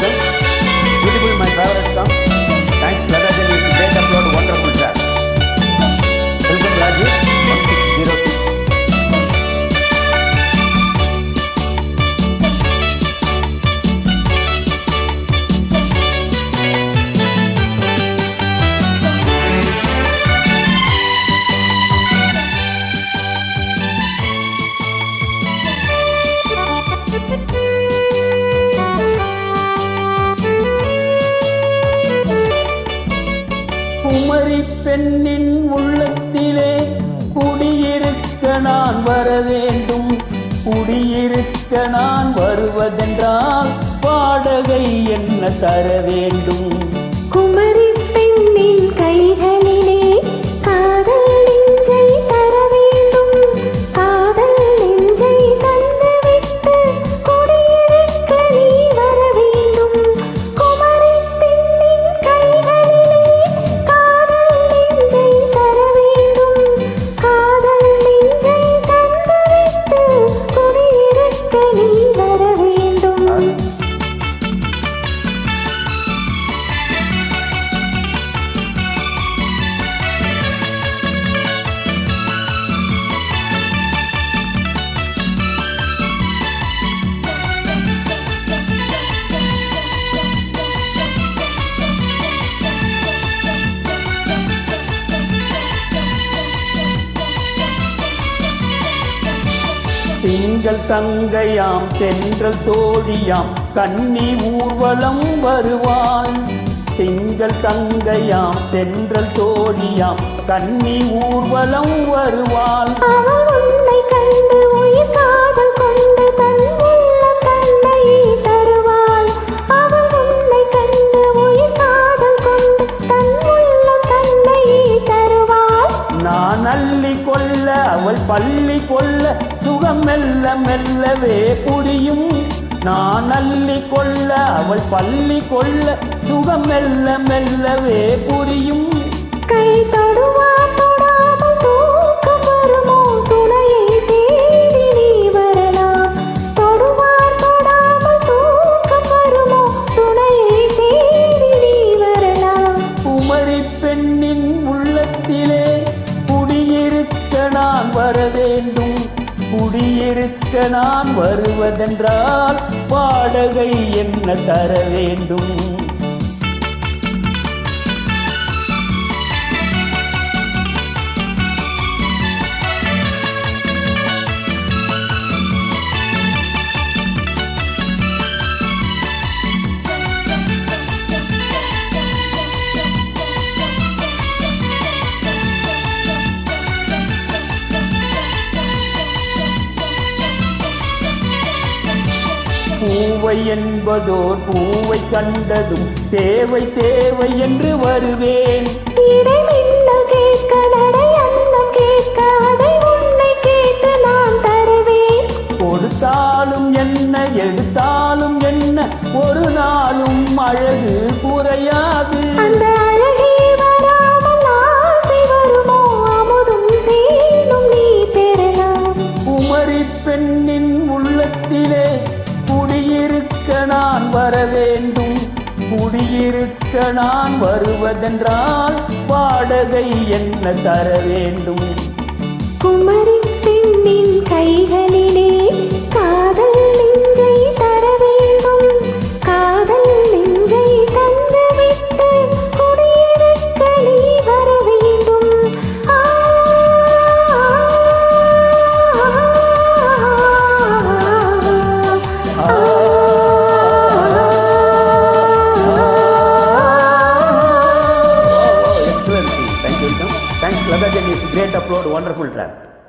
welcome. Beautiful, my favorite song. Thanks, Lagajan. It's a great upload, wonderful track. Welcome, Raju. 1606. Kumari பெண்ணின் உள்ளத்திலே குடியிருக்க நான் வர வேண்டும். குடியிருக்க நான் வருவதென்றால் வாடகை என்ன தர வேண்டும்? குமரி பெண்ணின் கைகளிலே காதல் நெஞ்சை தர வேண்டும். காதல் நெஞ்சை தந்துவிட்டு குடியிருக்க நீ வர வேண்டும். குமரி பெண்ணின் கைகளிலே காதல் நெஞ்சை தர வேண்டும். காதல் நெஞ்சை தந்துவிட்டு குடியிருக்க நீ வர வேண்டும். திங்கள் தங்கையாம் தென்றல் தோழியாம் கன்னி ஊர்வலம் வருவாள். திங்கள் தங்கையாம் தென்றல் தோழியாம் கன்னி ஊர்வலம் வருவாள். அவள் உன்னை கண்டு உயிர் காதல் கொண்டு தன் உள்ளம் தன்னையே தருவாள். அவள் உன்னை கண்டு உயிர் காதல் கொண்டு தன் உள்ளம் தன்னையே தருவாள். நான் அள்ளி கொள்ள அவள் பள்ளி கொள்ள சுகம் மெல்ல மெல்லவே புரியும். நான் அள்ளி கொள்ள அவள் பள்ளி கொள்ள சுகம் மெல்ல மெல்லவே புரியும். கை தொடுவார் தொடாமல் தூக்கம் வருமோ? துணையை தேடி நீ வரலாம். தொடுவார் தொடாமல் தூக்கம் வருமோ? துணையை தேடி நீ வரலாம். குமரி பெண்ணின் உள்ளத்திலே குடியிருக்க நான் வர வேண்டும். குடியிருக்க நான் வருவதென்றால் வாடகை என்ன தர வேண்டும்? பூவை என்பதோர் பூவை கண்டதும் தேவை தேவை என்று வருவேன். இடைமின்னல் கேட்க நடை அன்னம் கேட்க அதை உன்னை கேட்டு நான் தருவேன். கொடுத்தாலும் என்ன எடுத்தாலும் என்ன ஒரு நாளும் அழகு குறையாது. அந்த அழகே வராமல் ஆசை வருமோ? அமுதும் தேனும் நீ பெறலாம். குமரி பெண்ணின் உள்ளத்திலே குடியிருக்க நான் வர வேண்டும். குடியிருக்க நான் வருவதென்றால் வாடகை என்ன தர வேண்டும்? குமரி பெண்ணின் கைகளிலே காதல் நெஞ்சை தர வேண்டும். காதல் நெஞ்சை தந்துவிட்டு குடியிருக்க நீ வர வேண்டும். Excellent. Thank you. Thanks, Lagajan. It's a great upload, wonderful track.